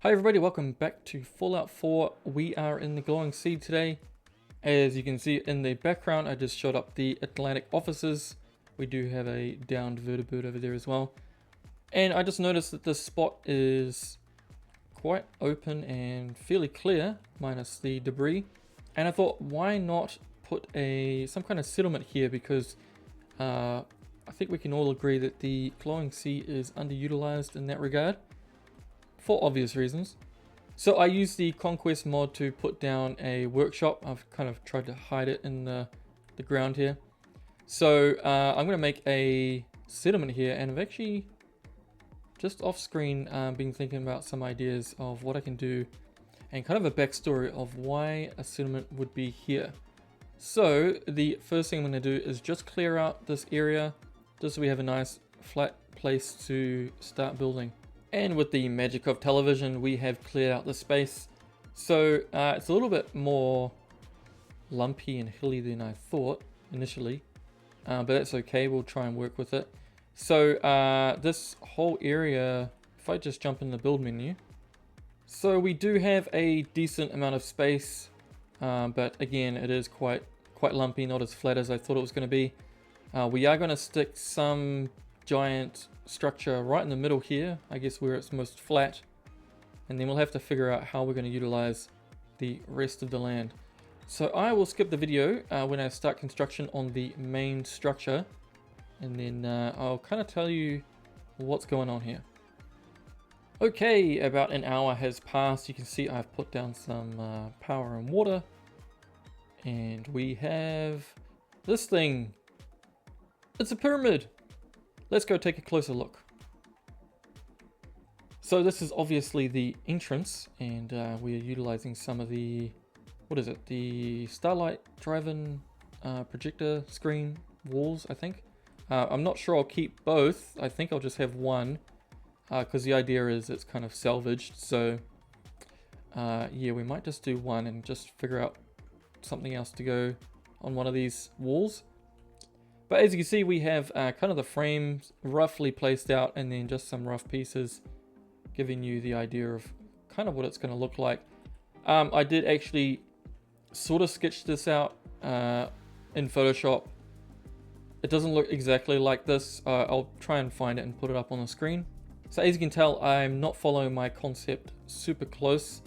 Hi everybody, welcome back to Fallout 4. We are in the Glowing Sea today. As you can see in the background, I just showed up the Atlantic offices. We do have a downed vertibird over there as well. And I just noticed that this spot is quite open and fairly clear, minus the debris. And I thought, why not put some kind of settlement here, because I think we can all agree that the Glowing Sea is underutilized in that regard, for obvious reasons. So I used the Conquest mod to put down a workshop. I've kind of tried to hide it in the ground here. So I'm going to make a settlement here, and I've actually just off screen been thinking about some ideas of what I can do and kind of a backstory of why a settlement would be here. So the first thing I'm going to do is just clear out this area just so we have a nice flat place to start building. And with the magic of television, we have cleared out the space. So it's a little bit more lumpy and hilly than I thought initially, but that's okay. We'll try and work with it. So this whole area, if I just jump in the build menu, so we do have a decent amount of space, but again, it is quite lumpy, not as flat as I thought it was going to be. We are going to stick some giant structure right in the middle here, I guess where it's most flat, and then we'll have to figure out how we're going to utilize the rest of the land. So I will skip the video when I start construction on the main structure, and then I'll kind of tell you what's going on here. Okay, about an hour has passed. You can see I've put down some power and water, and we have this thing. It's a pyramid. Let's go take a closer look. So this is obviously the entrance, and we are utilizing some of the, what is it? The Starlight driven projector screen walls, I think. I'm not sure I'll keep both. I think I'll just have one, because the idea is it's kind of salvaged. So yeah, we might just do one and just figure out something else to go on one of these walls. But as you can see, we have kind of the frames roughly placed out, and then just some rough pieces giving you the idea of kind of what it's going to look like. I did actually sort of sketch this out in Photoshop. It doesn't look exactly like this. I'll try and find it and put it up on the screen. So as you can tell, I'm not following my concept super close.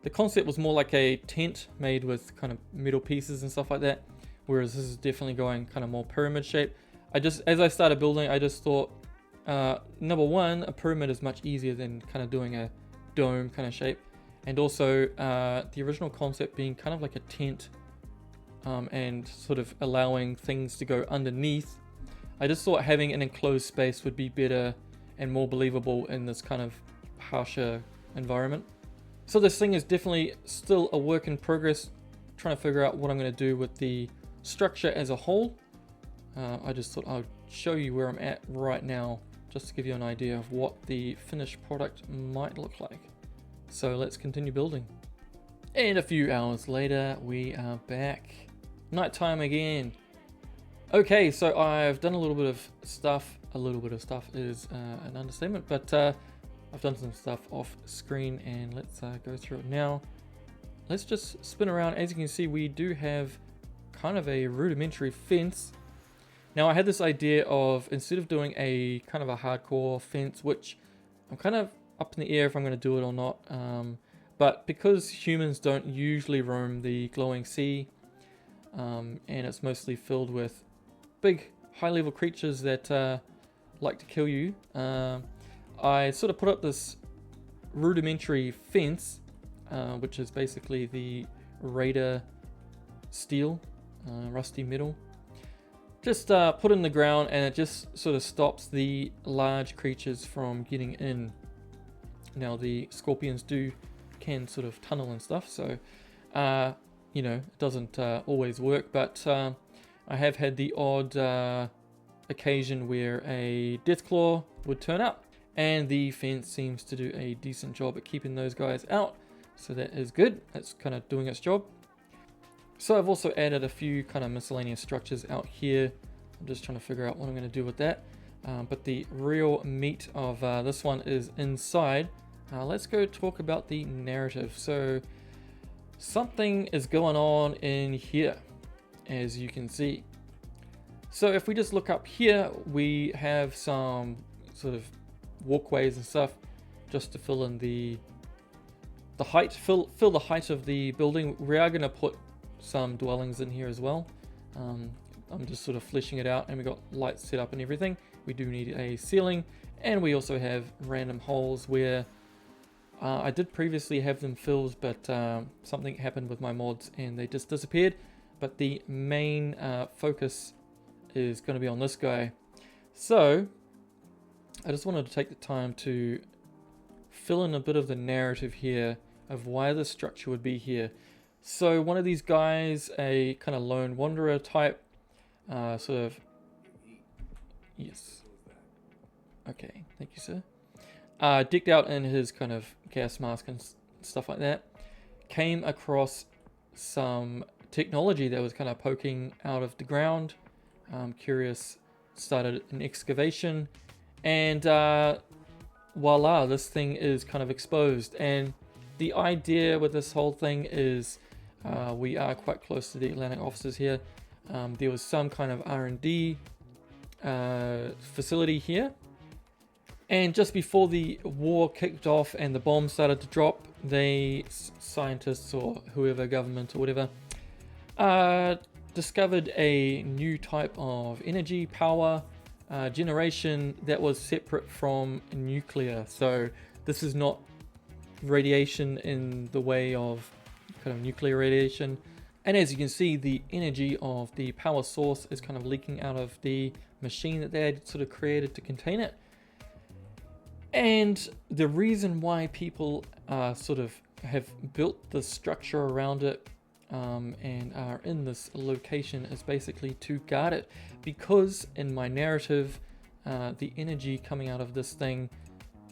The concept was more like a tent made with kind of metal pieces and stuff like that, whereas this is definitely going kind of more pyramid shape. As I started building, I just thought, number one, a pyramid is much easier than kind of doing a dome kind of shape. And also the original concept being kind of like a tent, and sort of allowing things to go underneath. I just thought having an enclosed space would be better and more believable in this kind of harsher environment. So this thing is definitely still a work in progress, trying to figure out what I'm going to do with the structure as a whole. I just thought I'd show you where I'm at right now, just to give you an idea of what the finished product might look like. So let's continue building. And a few hours later, we are back. Nighttime again. Okay, so I've done a little bit of stuff. A little bit of stuff is an understatement, but I've done some stuff off screen, and let's go through it now. Let's just spin around. As you can see, we do have kind of a rudimentary fence. Now I had this idea of, instead of doing a kind of a hardcore fence, which I'm kind of up in the air if I'm going to do it or not, but because humans don't usually roam the Glowing Sea, and it's mostly filled with big high level creatures that like to kill you, I sort of put up this rudimentary fence, which is basically the Raider steel, rusty metal, just put in the ground, and it just sort of stops the large creatures from getting in. Now the scorpions can sort of tunnel and stuff, so you know, it doesn't always work, but I have had the odd occasion where a Deathclaw would turn up, and the fence seems to do a decent job at keeping those guys out, so that is good. That's kind of doing its job. So I've also added a few kind of miscellaneous structures out here. I'm just trying to figure out what I'm going to do with that. But the real meat of this one is inside. let's go talk about the narrative. So something is going on in here, as you can see. So if we just look up here, we have some sort of walkways and stuff just to fill in the height, fill the height of the building. We are going to put some dwellings in here as well. I'm just sort of fleshing it out, and we got lights set up and everything. We do need a ceiling, and we also have random holes where I did previously have them filled, but something happened with my mods and they just disappeared. But the main focus is going to be on this guy. So I just wanted to take the time to fill in a bit of the narrative here of why the structure would be here. So one of these guys, a kind of lone wanderer type, sort of, yes, okay, thank you, sir. Decked out in his kind of gas mask and stuff like that, came across some technology that was kind of poking out of the ground. Curious, started an excavation, and voila, this thing is kind of exposed. And the idea with this whole thing is we are quite close to the Atlantic offices here. There was some kind of R&D facility here, and just before the war kicked off and the bombs started to drop, they, scientists or whoever, government or whatever, discovered a new type of energy power generation that was separate from nuclear. So this is not radiation in the way of kind of nuclear radiation. And as you can see, the energy of the power source is kind of leaking out of the machine that they had sort of created to contain it. And the reason why people sort of have built the structure around it and are in this location is basically to guard it, because in my narrative the energy coming out of this thing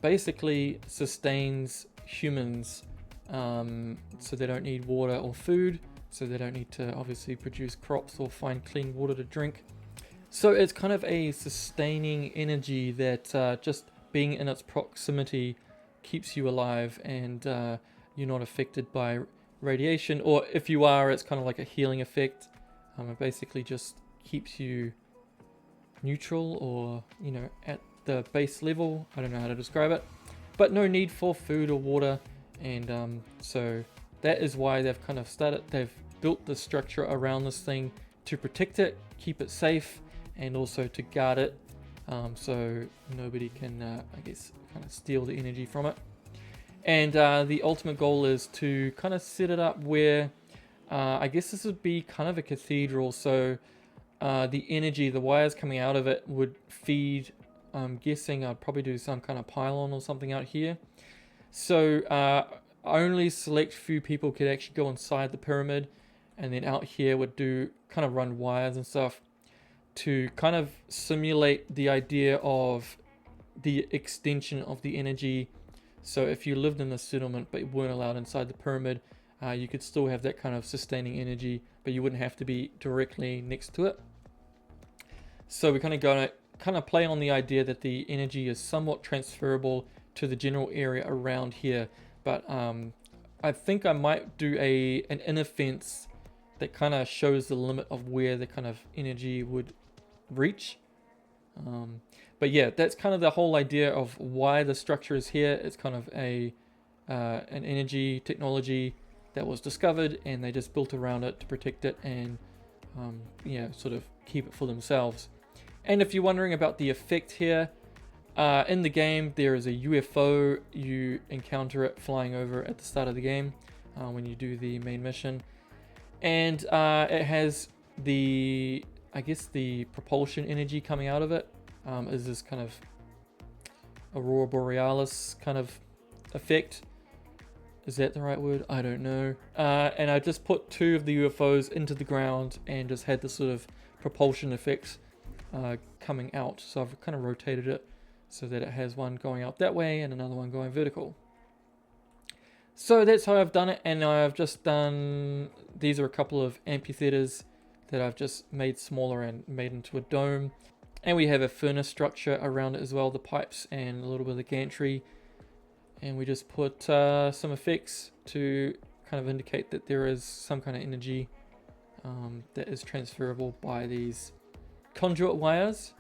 basically sustains humans, so they don't need water or food, so they don't need to obviously produce crops or find clean water to drink. So it's kind of a sustaining energy that just being in its proximity keeps you alive, and you're not affected by radiation, or if you are, it's kind of like a healing effect. It basically just keeps you neutral, or at the base level. I don't know how to describe it, but no need for food or water. And so that is why they've built the structure around this thing to protect it, keep it safe, and also to guard it, so nobody can I guess kind of steal the energy from it. And the ultimate goal is to kind of set it up where I guess this would be kind of a cathedral. So the energy, the wires coming out of it would feed, I'm guessing I'd probably do some kind of pylon or something out here. So only select few people could actually go inside the pyramid, and then out here would do kind of run wires and stuff to kind of simulate the idea of the extension of the energy. So if you lived in the settlement but you weren't allowed inside the pyramid, you could still have that kind of sustaining energy, but you wouldn't have to be directly next to it. So we're going to play on the idea that the energy is somewhat transferable to the general area around here. But I think I might do an inner fence that kind of shows the limit of where the kind of energy would reach. But yeah, that's kind of the whole idea of why the structure is here. It's kind of an energy technology that was discovered, and they just built around it to protect it and sort of keep it for themselves. And if you're wondering about the effect here, in the game there is a UFO. You encounter it flying over at the start of the game when you do the main mission, and it has the propulsion energy coming out of it. Is this kind of Aurora Borealis kind of effect. Is that the right word? I don't know. And I just put two of the UFOs into the ground and just had this sort of propulsion effect coming out. So I've kind of rotated it so that it has one going out that way and another one going vertical. So that's how I've done it, and I've just done, these are a couple of amphitheaters that I've just made smaller and made into a dome. And we have a furnace structure around it as well, the pipes and a little bit of the gantry. and we just put some effects to kind of indicate that there is some kind of energy that is transferable by these conduit wires.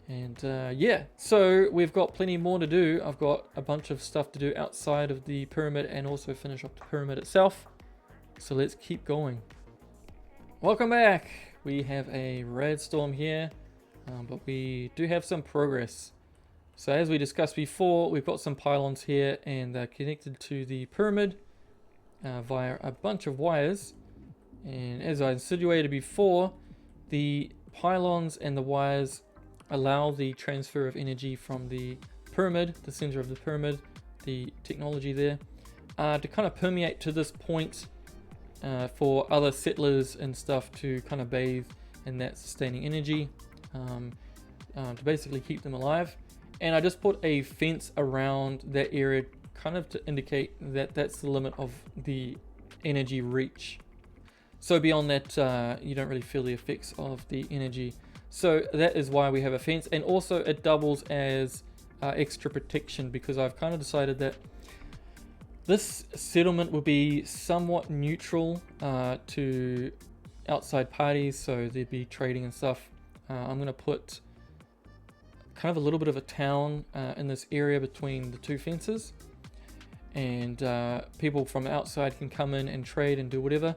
And yeah, so we've got plenty more to do. I've got a bunch of stuff to do outside of the pyramid and also finish off the pyramid itself. So let's keep going. Welcome back. We have a red storm here, but we do have some progress. So as we discussed before, we've got some pylons here, and they're connected to the pyramid via a bunch of wires. And as I insinuated before, the pylons and the wires allow the transfer of energy from the pyramid, the center of the pyramid, the technology there, to kind of permeate to this point for other settlers and stuff to kind of bathe in that sustaining energy, to basically keep them alive. And I just put a fence around that area kind of to indicate that that's the limit of the energy reach. So beyond that, you don't really feel the effects of the energy. So that is why we have a fence, and also it doubles as extra protection, because I've kind of decided that this settlement will be somewhat neutral to outside parties, so there'd be trading and stuff. I'm going to put kind of a little bit of a town in this area between the two fences, and people from outside can come in and trade and do whatever,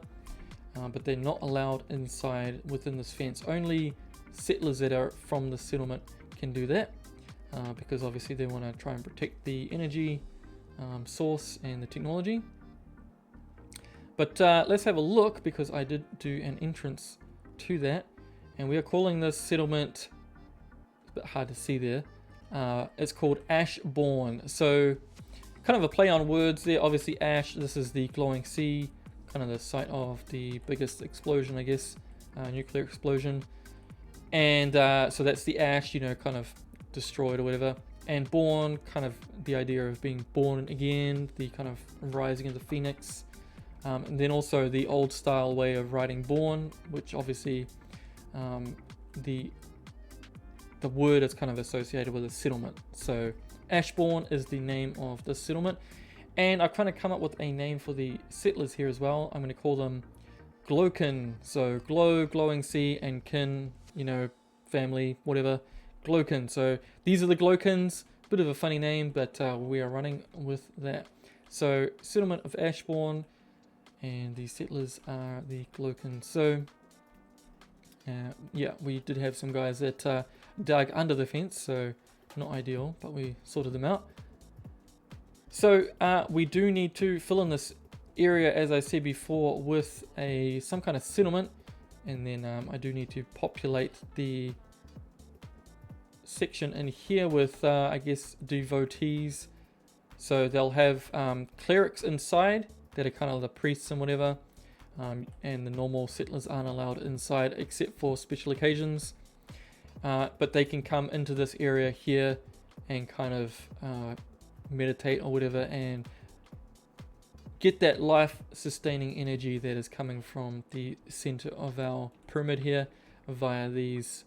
but they're not allowed inside within this fence. Only settlers that are from the settlement can do that, because obviously they want to try and protect the energy source and the technology. But let's have a look, because I did do an entrance to that, and we are calling this settlement, it's a bit hard to see there, it's called Ashbourne. So kind of a play on words there. Obviously ash, this is the glowing sea, kind of the site of the biggest explosion, I guess, nuclear explosion. And so that's the ash, you know, kind of destroyed or whatever. And born, kind of the idea of being born again, the kind of rising of the phoenix. And then also the old style way of writing born, which obviously the word is kind of associated with a settlement. So Ashbourne is the name of the settlement. And I've kind of come up with a name for the settlers here as well. I'm going to call them Glowkin. So glow, glowing sea, and kin, you know, family, whatever. Glowkin. So these are the Glowkins. Bit of a funny name, but we are running with that. So settlement of Ashbourne, and the settlers are the Glowkins. So yeah, we did have some guys that dug under the fence, so not ideal, but we sorted them out. So we do need to fill in this area, as I said before, with some kind of settlement, and then I do need to populate the section in here with I guess devotees. So they'll have clerics inside that are kind of the priests and whatever, and the normal settlers aren't allowed inside except for special occasions, but they can come into this area here and kind of meditate or whatever and get that life sustaining energy that is coming from the center of our pyramid here via these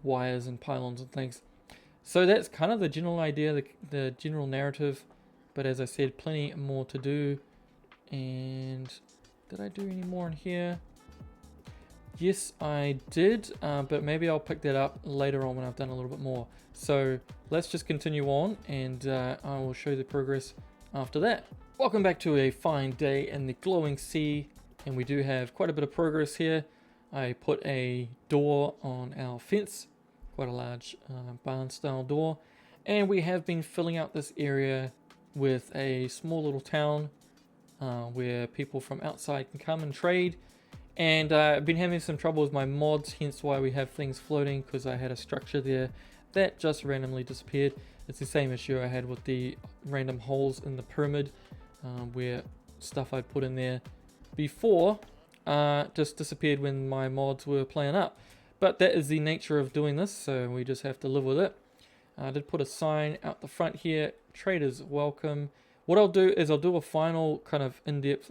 wires and pylons and things. So that's kind of the general idea, the general narrative, but as I said, plenty more to do. And did I do any more in here? Yes, I did, but maybe I'll pick that up later on when I've done a little bit more. So let's just continue on, and I will show you the progress after that. Welcome back to a fine day in the glowing sea, and we do have quite a bit of progress here. I put a door on our fence, quite a large barn style door, and we have been filling out this area with a small little town where people from outside can come and trade. And I've been having some trouble with my mods, hence why we have things floating, because I had a structure there that just randomly disappeared. It's the same issue I had with the random holes in the pyramid, where stuff I'd put in there before just disappeared when my mods were playing up. But that is the nature of doing this, so we just have to live with it. I did put a sign out the front here, traders welcome. What I'll do is I'll do a final kind of in-depth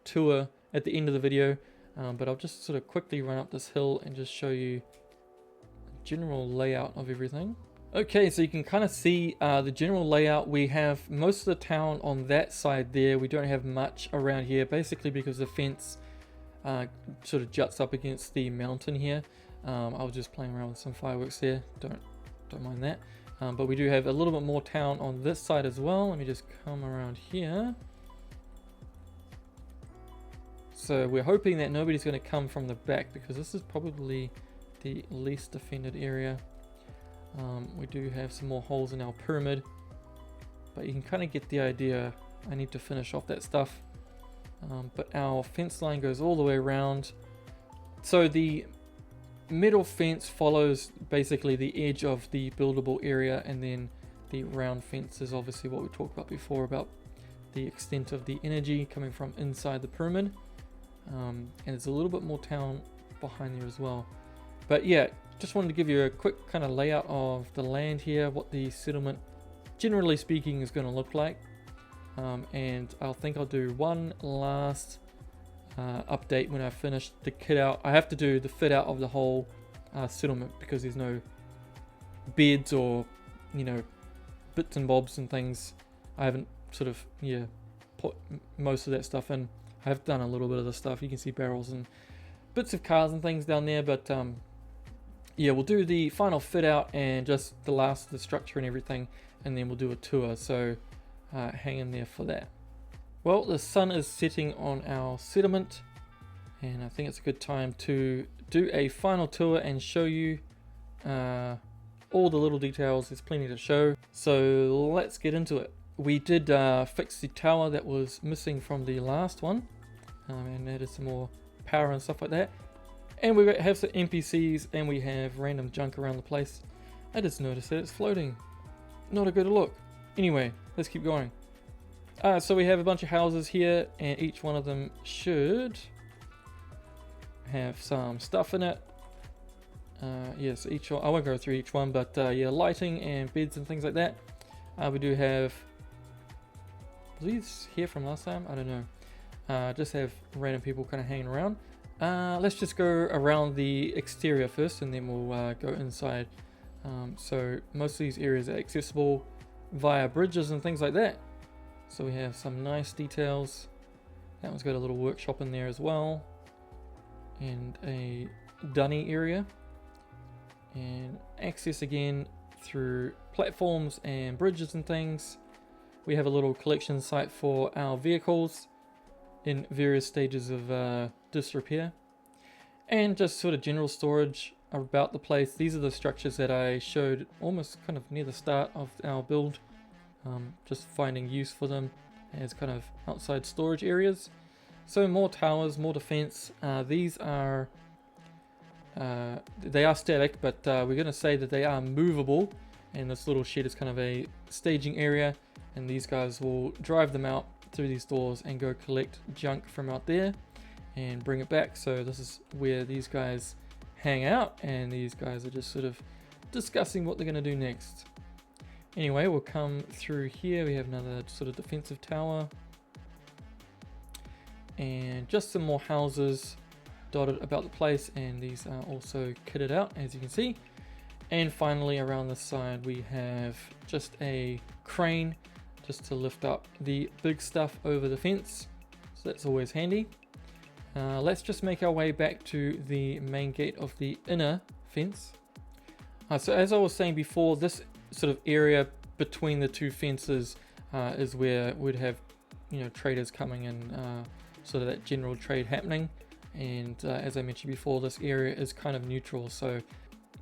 tour at the end of the video, but I'll just sort of quickly run up this hill and just show you the general layout of everything. Okay, so you can kind of see the general layout. We have most of the town on that side there. We don't have much around here, basically because the fence sort of juts up against the mountain here. I was just playing around with some fireworks there. Don't mind that. But we do have a little bit more town on this side as well. Let me just come around here. So we're hoping that nobody's going to come from the back, because this is probably the least defended area. We do have some more holes in our pyramid, but you can kind of get the idea. I need to finish off that stuff. But our fence line goes all the way around. So the middle fence follows basically the edge of the buildable area, and then the round fence is obviously what we talked about before, about the extent of the energy coming from inside the pyramid. And there's a little bit more town behind there as well. But yeah, just wanted to give you a quick kind of layout of the land here, what the settlement generally speaking is going to look like. And I think I'll do one last update when I finish the kit out. I have to do the fit out of the whole settlement, because there's no beds or, you know, bits and bobs and things. I haven't sort of put most of that stuff in. I have done a little bit of the stuff. You can see barrels and bits of cars and things down there, but yeah, we'll do the final fit out and just the last of the structure and everything, and then we'll do a tour. So hang in there for that. Well, the sun is setting on our settlement, and I think it's a good time to do a final tour and show you all the little details. There's plenty to show, so let's get into it. We did fix the tower that was missing from the last one, and added some more power and stuff like that. And we have some NPCs, and we have random junk around the place. I just noticed that it's floating. Not a good look. Anyway, let's keep going. So we have a bunch of houses here, and each one of them should have some stuff in it. Yes, each one, I won't go through each one, but yeah, lighting and beds and things like that. We do have, was these here from last time? I don't know. Just have random people kind of hanging around. Let's just go around the exterior first, and then we'll go inside. So most of these areas are accessible via bridges and things like that. So we have some nice details. That one's got a little workshop in there as well, and a dunny area, and access again through platforms and bridges and things. We have a little collection site for our vehicles in various stages of disrepair, and just sort of general storage about the place. These are the structures that I showed almost kind of near the start of our build, just finding use for them as kind of outside storage areas. So more towers, more defense. These are they are static, but we're going to say that they are movable, and this little shed is kind of a staging area, and these guys will drive them out through these doors and go collect junk from out there and bring it back. So this is where these guys hang out, and these guys are just sort of discussing what they're going to do next. Anyway, we'll come through here. We have another sort of defensive tower, and just some more houses dotted about the place, and these are also kitted out, as you can see. And finally, around the side we have just a crane just to lift up the big stuff over the fence, so that's always handy. Let's just make our way back to the main gate of the inner fence. So as I was saying before, this sort of area between the two fences is where we'd have, you know, traders coming in, sort of that general trade happening. And as I mentioned before, this area is kind of neutral, so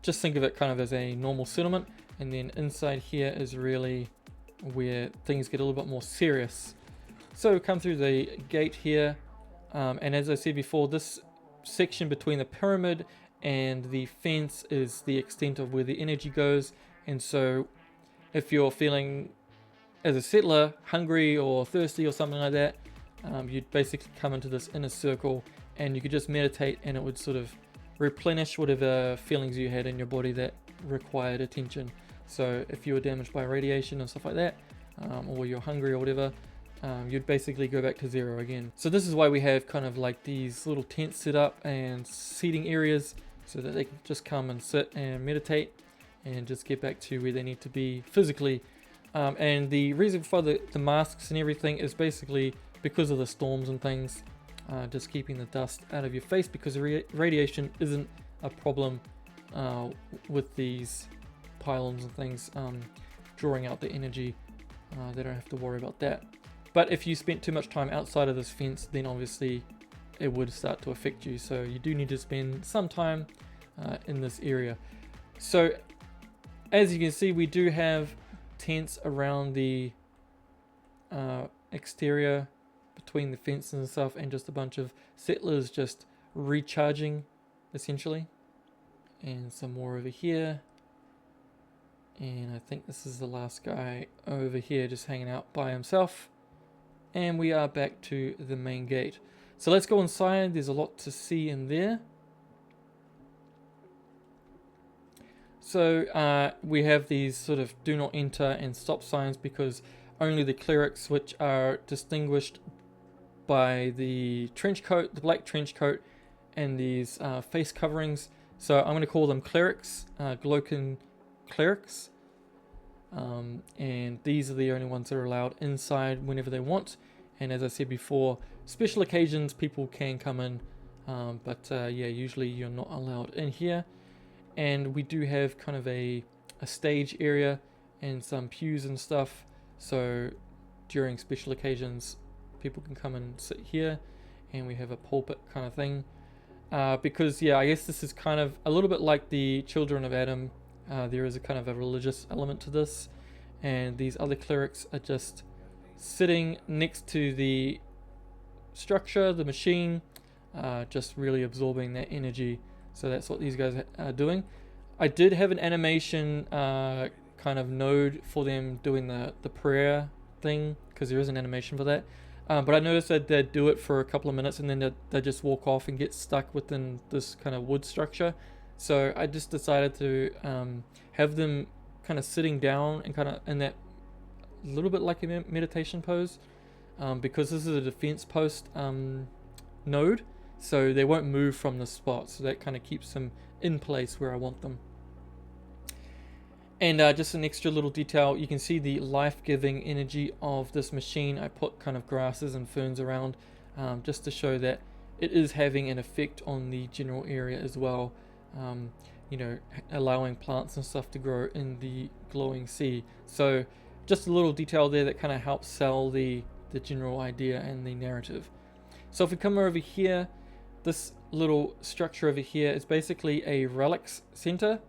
just think of it kind of as a normal settlement, and then inside here is really where things get a little bit more serious. So we come through the gate here, and as I said before, this section between the pyramid and the fence is the extent of where the energy goes. And so if you're feeling, as a settler, hungry or thirsty or something like that, you'd basically come into this inner circle, and you could just meditate, and it would sort of replenish whatever feelings you had in your body that required attention. So if you were damaged by radiation and stuff like that, or you're hungry or whatever, you'd basically go back to zero again. So this is why we have kind of like these little tents set up and seating areas, so that they can just come and sit and meditate. and just get back to where they need to be physically. And the reason for the masks and everything is basically because of the storms and things, just keeping the dust out of your face, because the radiation isn't a problem with these pylons and things drawing out the energy. They don't have to worry about that. But if you spent too much time outside of this fence, then obviously it would start to affect you. So you do need to spend some time in this area. So as you can see, we do have tents around the exterior between the fences and stuff, and just a bunch of settlers just recharging essentially. And some more over here. And I think this is the last guy over here just hanging out by himself. And we are back to the main gate. So let's go inside. There's a lot to see in there. So we have these sort of do not enter and stop signs, because only the clerics, which are distinguished by the trench coat, the black trench coat, and these face coverings. So I'm going to call them clerics, Gloken clerics. And these are the only ones that are allowed inside whenever they want. And as I said before, special occasions people can come in, but yeah, usually you're not allowed in here. And we do have kind of a stage area and some pews and stuff, so during special occasions people can come and sit here. And we have a pulpit kind of thing, because yeah, I guess this is kind of a little bit like the Children of Adam. There is a kind of a religious element to this, and these other clerics are just sitting next to the structure, the machine, just really absorbing that energy. So that's what these guys are doing. I did have an animation kind of node for them doing the prayer thing, because there is an animation for that. But I noticed that they'd do it for a couple of minutes and then they'd just walk off and get stuck within this kind of wood structure. So I just decided to have them kind of sitting down and kind of in that little bit like a meditation pose, because this is a defense post node, so they won't move from the spot. So that kind of keeps them in place where I want them. And just an extra little detail, you can see the life-giving energy of this machine. I put kind of grasses and ferns around, just to show that it is having an effect on the general area as well. You know, allowing plants and stuff to grow in the glowing sea. So just a little detail there that kind of helps sell the general idea and the narrative. So if we come over here, this little structure over here is basically a relics center.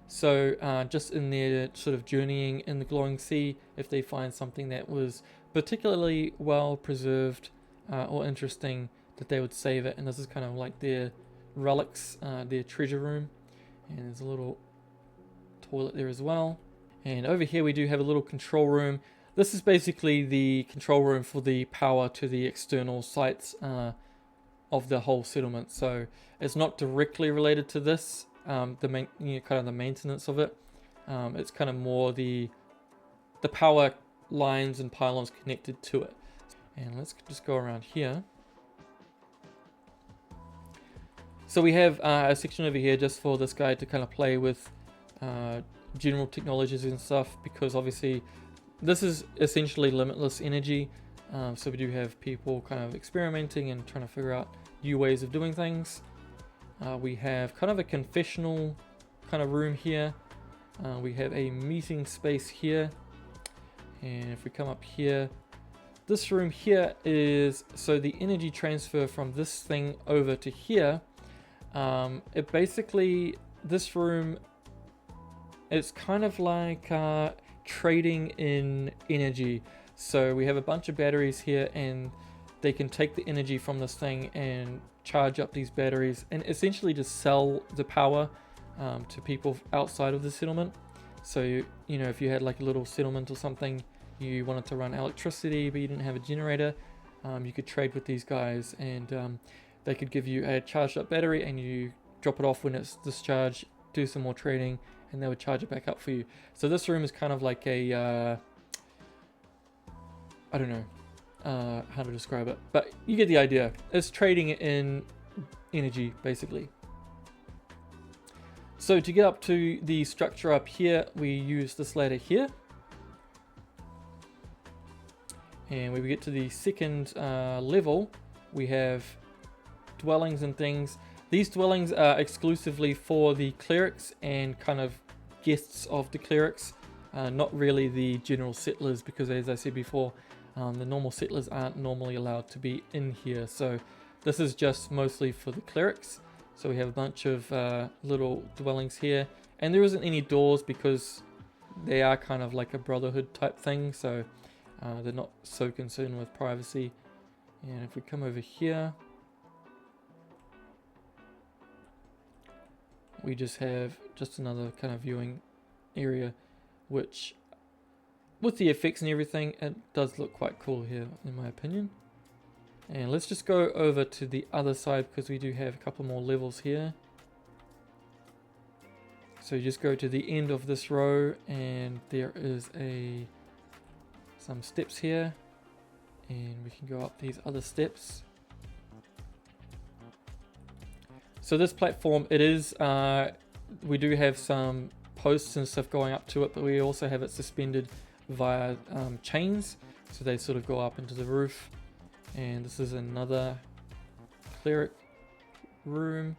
So just in their sort of journeying in the glowing sea, if they find something that was particularly well preserved or interesting, that they would save it. And this is kind of like their relics, their treasure room. And there's a little toilet there as well. And over here we do have a little control room. This is basically the control room for the power to the external sites of the whole settlement. So it's not directly related to this, the main, kind of the maintenance of it. It's kind of more the power lines and pylons connected to it. And let's just go around here. So we have a section over here just for this guy to kind of play with general technologies and stuff, because obviously this is essentially limitless energy. So we do have people kind of experimenting and trying to figure out new ways of doing things. We have kind of a confessional kind of room here. We have a meeting space here. And if we come up here, this room here is, so the energy transfer from this thing over to here, it basically, this room, it's kind of like trading in energy. So we have a bunch of batteries here, and they can take the energy from this thing and charge up these batteries and essentially just sell the power to people outside of the settlement. So you know, if you had like a little settlement or something, you wanted to run electricity but you didn't have a generator, you could trade with these guys, and they could give you a charged up battery and you drop it off when it's discharged, do some more trading, and they would charge it back up for you. So this room is kind of like a I don't know how to describe it, but you get the idea. It's trading in energy basically. So to get up to the structure up here, we use this ladder here. And when we get to the second level, we have dwellings and things. These dwellings are exclusively for the clerics and kind of guests of the clerics, not really the general settlers, because as I said before, the normal settlers aren't normally allowed to be in here. So this is just mostly for the clerics. So we have a bunch of little dwellings here, and there isn't any doors because they are kind of like a brotherhood type thing, so they're not so concerned with privacy. And if we come over here, we just have just another kind of viewing area, which with the effects and everything, it does look quite cool here in my opinion. And let's just go over to the other side because we do have a couple more levels here. So you just go to the end of this row and there is some steps here, and we can go up these other steps. So this platform, it is, we do have some posts and stuff going up to it, but we also have it suspended via chains, so they sort of go up into the roof. And this is another cleric room,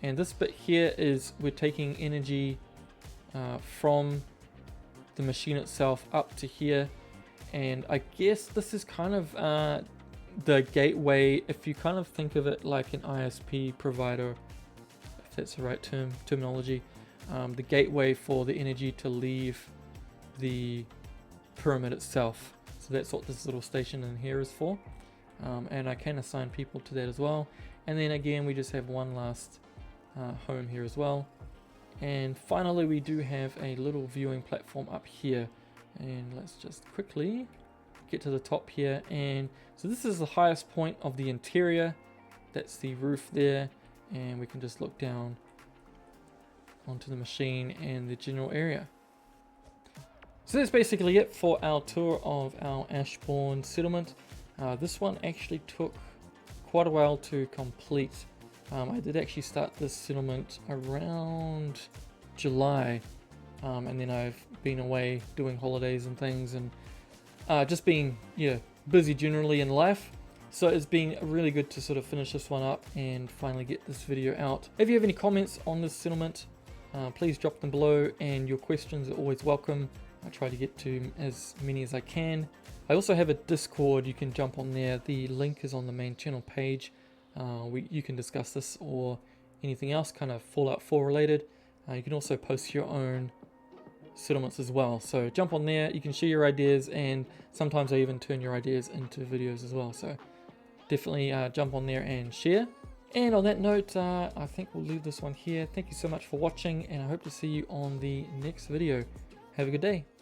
and this bit here is we're taking energy from the machine itself up to here, and I guess this is kind of the gateway, if you kind of think of it like an ISP provider, if that's the right terminology, the gateway for the energy to leave the pyramid itself. So that's what this little station in here is for. And I can assign people to that as well. And then again, we just have one last home here as well. And finally, we do have a little viewing platform up here. And let's just quickly get to the top here. And so this is the highest point of the interior. That's the roof there. And we can just look down onto the machine and the general area. So that's basically it for our tour of our Ashbourne settlement. This one actually took quite a while to complete. I did actually start this settlement around July, and then I've been away doing holidays and things, and just being busy generally in life. So it's been really good to sort of finish this one up and finally get this video out. If you have any comments on this settlement, please drop them below, and your questions are always welcome. I try to get to as many as I can. I also have a Discord, you can jump on there. The link is on the main channel page. You can discuss this or anything else kind of Fallout 4 related. You can also post your own settlements as well. So jump on there, you can share your ideas, and sometimes I even turn your ideas into videos as well. So definitely jump on there and share. And on that note, I think we'll leave this one here. Thank you so much for watching, and I hope to see you on the next video. Have a good day.